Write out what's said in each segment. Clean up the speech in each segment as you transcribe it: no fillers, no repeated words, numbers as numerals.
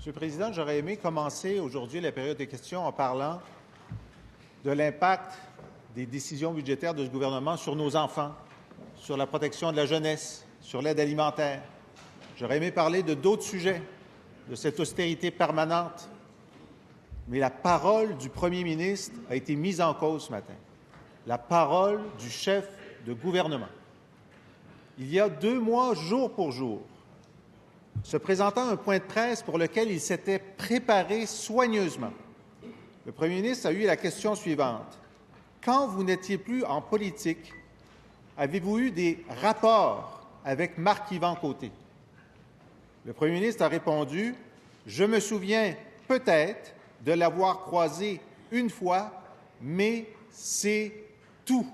Monsieur le Président, j'aurais aimé commencer aujourd'hui la période de questions en parlant de l'impact des décisions budgétaires de ce gouvernement sur nos enfants, sur la protection de la jeunesse, sur l'aide alimentaire. J'aurais aimé parler de d'autres sujets, de cette austérité permanente. Mais la parole du premier ministre a été mise en cause ce matin. La parole du chef de gouvernement. Il y a 2 mois, jour pour jour, se présentant un point de presse pour lequel il s'était préparé soigneusement, le premier ministre a eu la question suivante. Quand vous n'étiez plus en politique, avez-vous eu des rapports avec Marc-Yvan Côté? Le premier ministre a répondu « Je me souviens peut-être de l'avoir croisé une fois, mais c'est tout. »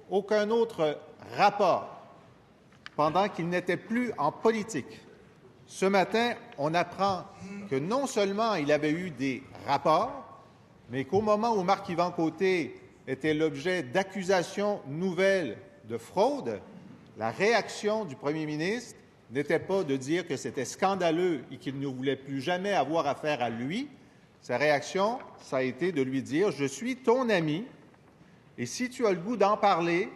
Aucun autre rapport pendant qu'il n'était plus en politique. Ce matin, on apprend que non seulement il avait eu des rapports, mais qu'au moment où Marc-Yvan Côté était l'objet d'accusations nouvelles de fraude, la réaction du premier ministre n'était pas de dire que c'était scandaleux et qu'il ne voulait plus jamais avoir affaire à lui. Sa réaction, ça a été de lui dire « Je suis ton ami et si tu as le goût d'en parler,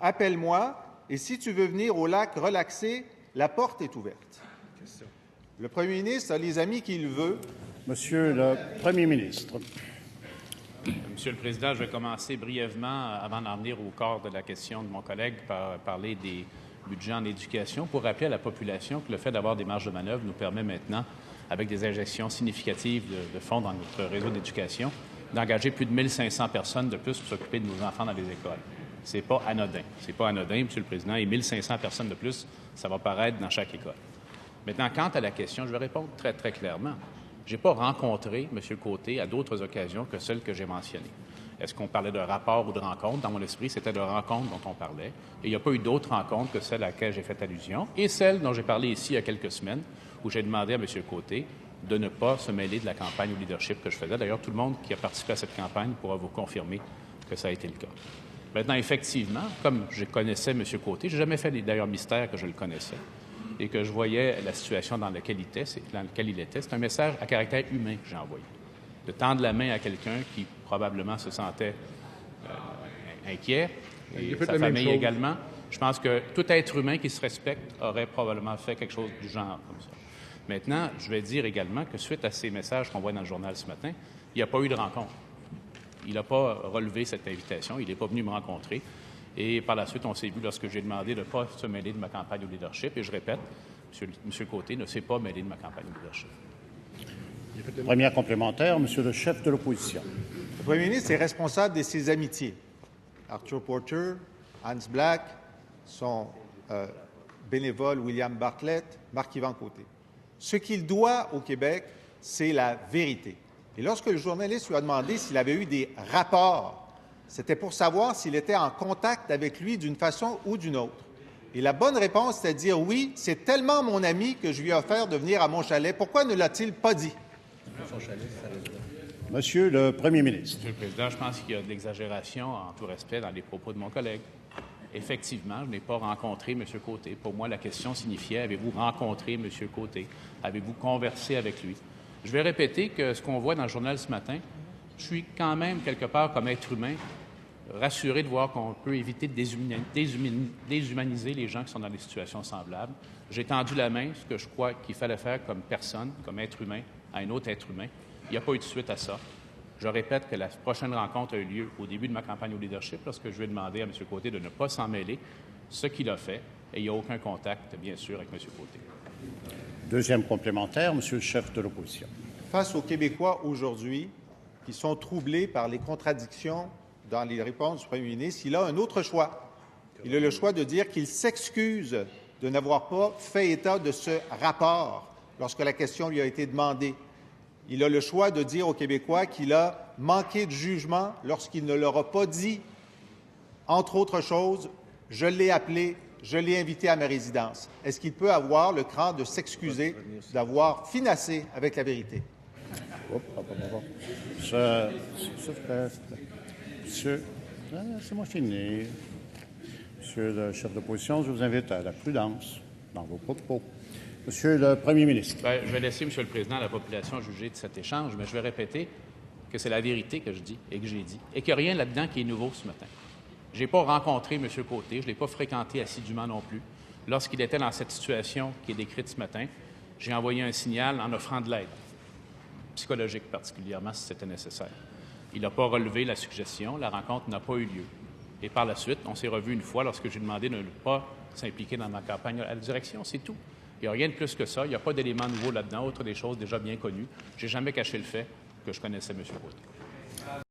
appelle-moi et si tu veux venir au lac relaxer, la porte est ouverte. » Le premier ministre a les amis qu'il veut. Monsieur le Premier ministre. Monsieur le Président, je vais commencer brièvement, avant d'en venir au corps de la question de mon collègue, par parler des budgets en éducation, pour rappeler à la population que le fait d'avoir des marges de manœuvre nous permet maintenant, avec des injections significatives de fonds dans notre réseau d'éducation, d'engager plus de 1500 personnes de plus pour s'occuper de nos enfants dans les écoles. C'est pas anodin. C'est pas anodin, Monsieur le Président, et 1500 personnes de plus, ça va paraître dans chaque école. Maintenant, quant à la question, je vais répondre très, très clairement. Je n'ai pas rencontré M. Côté à d'autres occasions que celles que j'ai mentionnées. Est-ce qu'on parlait de rapport ou de rencontre? Dans mon esprit, c'était de rencontre dont on parlait. Et il n'y a pas eu d'autres rencontres que celle à laquelle j'ai fait allusion et celle dont j'ai parlé ici il y a quelques semaines, où j'ai demandé à M. Côté de ne pas se mêler de la campagne au leadership que je faisais. D'ailleurs, tout le monde qui a participé à cette campagne pourra vous confirmer que ça a été le cas. Maintenant, effectivement, comme je connaissais M. Côté, je n'ai jamais fait d'ailleurs mystère que je le connaissais et que je voyais la situation dans laquelle il était. C'est un message à caractère humain que j'ai envoyé. De tendre la main à quelqu'un qui probablement se sentait inquiet, et sa famille également. Je pense que tout être humain qui se respecte aurait probablement fait quelque chose du genre comme ça. Maintenant, je vais dire également que suite à ces messages qu'on voit dans le journal ce matin, il n'y a pas eu de rencontre. Il n'a pas relevé cette invitation, il n'est pas venu me rencontrer. Et par la suite, on s'est vu lorsque j'ai demandé de ne pas se mêler de ma campagne au leadership. Et je répète, M. Côté ne s'est pas mêlé de ma campagne au leadership. Première complémentaire, Monsieur le chef de l'opposition. Le premier ministre est responsable de ses amitiés. Arthur Porter, Hans Black, son bénévole William Bartlett, Marc-Yvan Côté. Ce qu'il doit au Québec, c'est la vérité. Et lorsque le journaliste lui a demandé s'il avait eu des rapports, c'était pour savoir s'il était en contact avec lui d'une façon ou d'une autre. Et la bonne réponse, c'était de dire « Oui, c'est tellement mon ami que je lui ai offert de venir à mon chalet. Pourquoi ne l'a-t-il pas dit? » Monsieur le Premier ministre. Monsieur le Président, je pense qu'il y a de l'exagération, en tout respect, dans les propos de mon collègue. Effectivement, je n'ai pas rencontré M. Côté. Pour moi, la question signifiait « Avez-vous rencontré M. Côté? Avez-vous conversé avec lui? » Je vais répéter que ce qu'on voit dans le journal ce matin, je suis quand même, quelque part, comme être humain, rassuré de voir qu'on peut éviter de déshumaniser les gens qui sont dans des situations semblables. J'ai tendu la main, ce que je crois qu'il fallait faire comme personne, comme être humain, à un autre être humain. Il n'y a pas eu de suite à ça. Je répète que la prochaine rencontre a eu lieu au début de ma campagne au leadership, lorsque je lui ai demandé à M. Côté de ne pas s'en mêler, ce qu'il a fait, et il n'y a aucun contact, bien sûr, avec M. Côté. Deuxième complémentaire, Monsieur le chef de l'opposition. Face aux Québécois aujourd'hui, qui sont troublés par les contradictions dans les réponses du premier ministre, il a un autre choix. Il a le choix de dire qu'il s'excuse de n'avoir pas fait état de ce rapport lorsque la question lui a été demandée. Il a le choix de dire aux Québécois qu'il a manqué de jugement lorsqu'il ne leur a pas dit, entre autres choses, « Je l'ai appelé, je l'ai invité à ma résidence ». Est-ce qu'il peut avoir le cran de s'excuser d'avoir finassé avec la vérité? Monsieur, laissez-moi finir. Monsieur le chef d'opposition, je vous invite à la prudence dans vos propos. Monsieur le Premier ministre. Bien, je vais laisser, Monsieur le Président, la population juger de cet échange, mais je vais répéter que c'est la vérité que je dis et que j'ai dit, et qu'il n'y a rien là-dedans qui est nouveau ce matin. Je n'ai pas rencontré M. Côté, je ne l'ai pas fréquenté assidûment non plus. Lorsqu'il était dans cette situation qui est décrite ce matin, j'ai envoyé un signal en offrant de l'aide, psychologique particulièrement, si c'était nécessaire. Il n'a pas relevé la suggestion, la rencontre n'a pas eu lieu. Et par la suite, on s'est revu une fois lorsque j'ai demandé de ne pas s'impliquer dans ma campagne à la direction, c'est tout. Il n'y a rien de plus que ça, il n'y a pas d'éléments nouveaux là-dedans, autre des choses déjà bien connues. Je n'ai jamais caché le fait que je connaissais M. Côté.